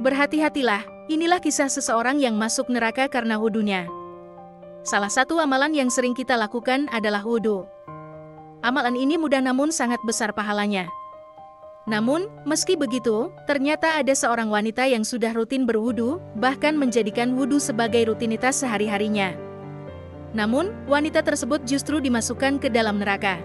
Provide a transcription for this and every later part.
Berhati-hatilah, inilah kisah seseorang yang masuk neraka karena wudunya. Salah satu amalan yang sering kita lakukan adalah wudu. Amalan ini mudah namun sangat besar pahalanya. Namun, meski begitu, ternyata ada seorang wanita yang sudah rutin berwudu, bahkan menjadikan wudu sebagai rutinitas sehari-harinya. Namun, wanita tersebut justru dimasukkan ke dalam neraka.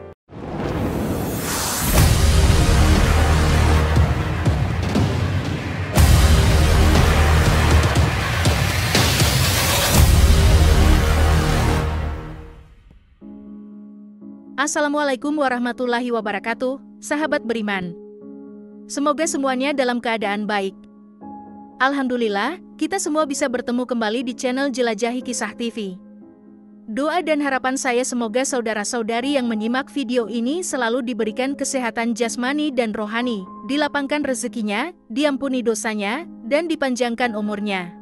Assalamualaikum warahmatullahi wabarakatuh, sahabat beriman. Semoga semuanya dalam keadaan baik. Alhamdulillah, kita semua bisa bertemu kembali di channel Jelajahi Kisah TV. Doa dan harapan saya semoga saudara-saudari yang menyimak video ini selalu diberikan kesehatan jasmani dan rohani, dilapangkan rezekinya, diampuni dosanya, dan dipanjangkan umurnya.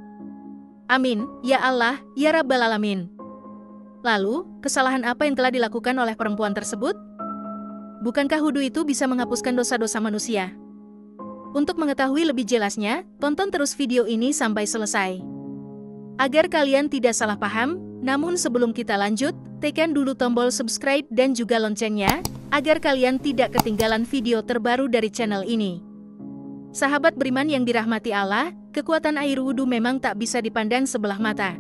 Amin, ya Allah, ya Rabbal Alamin. Lalu, kesalahan apa yang telah dilakukan oleh perempuan tersebut? Bukankah wudu itu bisa menghapuskan dosa-dosa manusia? Untuk mengetahui lebih jelasnya, tonton terus video ini sampai selesai. Agar kalian tidak salah paham, namun sebelum kita lanjut, tekan dulu tombol subscribe dan juga loncengnya, agar kalian tidak ketinggalan video terbaru dari channel ini. Sahabat beriman yang dirahmati Allah, kekuatan air wudu memang tak bisa dipandang sebelah mata.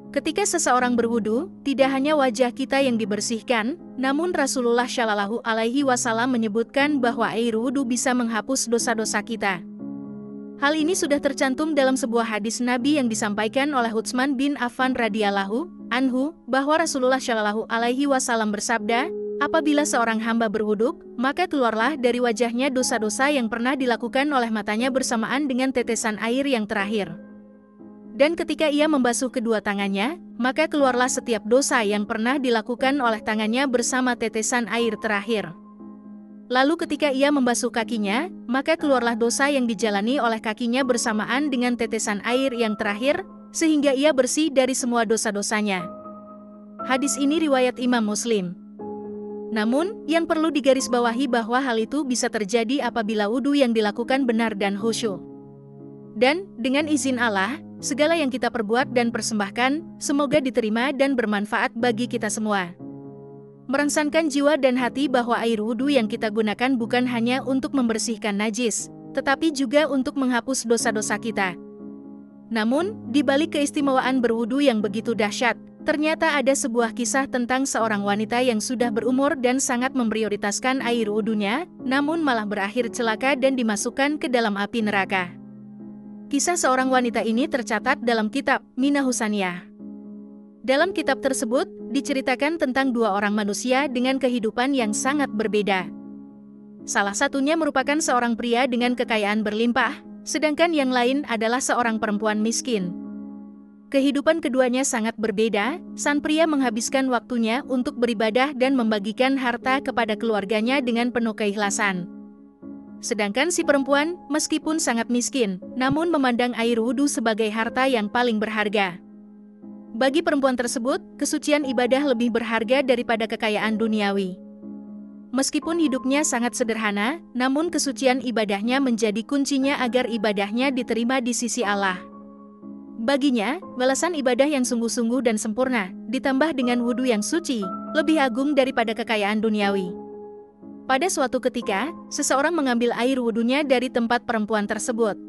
Ketika seseorang berwudu, tidak hanya wajah kita yang dibersihkan, namun Rasulullah Shallallahu Alaihi Wasallam menyebutkan bahwa air wudu bisa menghapus dosa-dosa kita. Hal ini sudah tercantum dalam sebuah hadis Nabi yang disampaikan oleh Utsman bin Affan radhiyallahu anhu, bahwa Rasulullah Shallallahu Alaihi Wasallam bersabda, apabila seorang hamba berwudu, maka keluarlah dari wajahnya dosa-dosa yang pernah dilakukan oleh matanya bersamaan dengan tetesan air yang terakhir. Dan ketika ia membasuh kedua tangannya, maka keluarlah setiap dosa yang pernah dilakukan oleh tangannya bersama tetesan air terakhir. Lalu ketika ia membasuh kakinya, maka keluarlah dosa yang dijalani oleh kakinya bersamaan dengan tetesan air yang terakhir, sehingga ia bersih dari semua dosa-dosanya. Hadis ini riwayat Imam Muslim. Namun, yang perlu digarisbawahi bahwa hal itu bisa terjadi apabila wudu yang dilakukan benar dan khusyuk. Dan, dengan izin Allah, segala yang kita perbuat dan persembahkan, semoga diterima dan bermanfaat bagi kita semua. Merangsangkan jiwa dan hati bahwa air wudu yang kita gunakan bukan hanya untuk membersihkan najis, tetapi juga untuk menghapus dosa-dosa kita. Namun, di balik keistimewaan berwudu yang begitu dahsyat, ternyata ada sebuah kisah tentang seorang wanita yang sudah berumur dan sangat memprioritaskan air wudunya, namun malah berakhir celaka dan dimasukkan ke dalam api neraka. Kisah seorang wanita ini tercatat dalam kitab Minah Husaniyah. Dalam kitab tersebut, diceritakan tentang dua orang manusia dengan kehidupan yang sangat berbeda. Salah satunya merupakan seorang pria dengan kekayaan berlimpah, sedangkan yang lain adalah seorang perempuan miskin. Kehidupan keduanya sangat berbeda, sang pria menghabiskan waktunya untuk beribadah dan membagikan harta kepada keluarganya dengan penuh keikhlasan. Sedangkan si perempuan, meskipun sangat miskin, namun memandang air wudu sebagai harta yang paling berharga. Bagi perempuan tersebut, kesucian ibadah lebih berharga daripada kekayaan duniawi. Meskipun hidupnya sangat sederhana, namun kesucian ibadahnya menjadi kuncinya agar ibadahnya diterima di sisi Allah. Baginya, balasan ibadah yang sungguh-sungguh dan sempurna, ditambah dengan wudu yang suci, lebih agung daripada kekayaan duniawi. Pada suatu ketika, seseorang mengambil air wudunya dari tempat perempuan tersebut.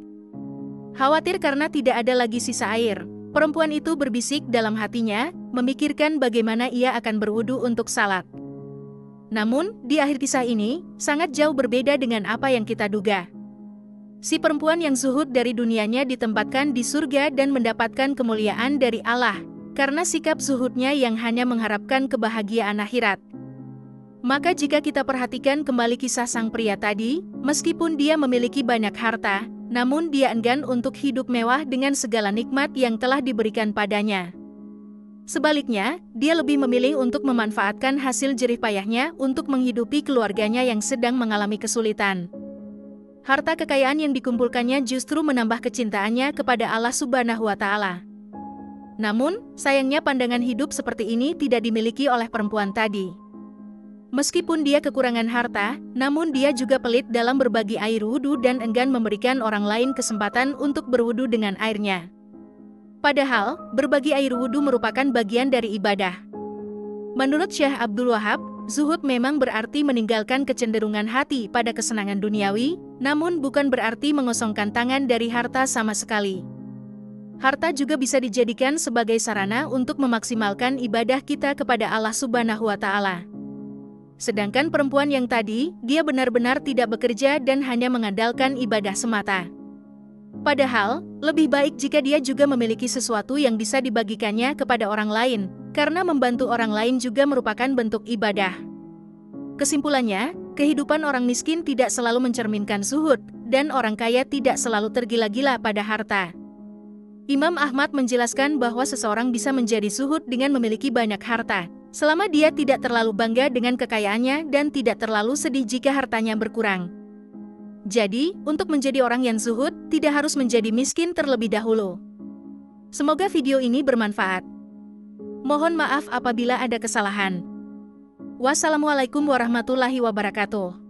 Khawatir karena tidak ada lagi sisa air, perempuan itu berbisik dalam hatinya, memikirkan bagaimana ia akan berwudu untuk salat. Namun, di akhir kisah ini, sangat jauh berbeda dengan apa yang kita duga. Si perempuan yang zuhud dari dunianya ditempatkan di surga dan mendapatkan kemuliaan dari Allah, karena sikap zuhudnya yang hanya mengharapkan kebahagiaan akhirat. Maka jika kita perhatikan kembali kisah sang pria tadi, meskipun dia memiliki banyak harta, namun dia enggan untuk hidup mewah dengan segala nikmat yang telah diberikan padanya. Sebaliknya, dia lebih memilih untuk memanfaatkan hasil jerih payahnya untuk menghidupi keluarganya yang sedang mengalami kesulitan. Harta kekayaan yang dikumpulkannya justru menambah kecintaannya kepada Allah Subhanahu wa Ta'ala. Namun, sayangnya pandangan hidup seperti ini tidak dimiliki oleh perempuan tadi. Meskipun dia kekurangan harta, namun dia juga pelit dalam berbagi air wudhu dan enggan memberikan orang lain kesempatan untuk berwudhu dengan airnya. Padahal, berbagi air wudhu merupakan bagian dari ibadah. Menurut Syekh Abdul Wahab, zuhud memang berarti meninggalkan kecenderungan hati pada kesenangan duniawi, namun bukan berarti mengosongkan tangan dari harta sama sekali. Harta juga bisa dijadikan sebagai sarana untuk memaksimalkan ibadah kita kepada Allah Subhanahu wa Ta'ala. Sedangkan perempuan yang tadi, dia benar-benar tidak bekerja dan hanya mengandalkan ibadah semata. Padahal, lebih baik jika dia juga memiliki sesuatu yang bisa dibagikannya kepada orang lain, karena membantu orang lain juga merupakan bentuk ibadah. Kesimpulannya, kehidupan orang miskin tidak selalu mencerminkan zuhud, dan orang kaya tidak selalu tergila-gila pada harta. Imam Ahmad menjelaskan bahwa seseorang bisa menjadi zuhud dengan memiliki banyak harta, selama dia tidak terlalu bangga dengan kekayaannya dan tidak terlalu sedih jika hartanya berkurang. Jadi, untuk menjadi orang yang zuhud, tidak harus menjadi miskin terlebih dahulu. Semoga video ini bermanfaat. Mohon maaf apabila ada kesalahan. Wassalamualaikum warahmatullahi wabarakatuh.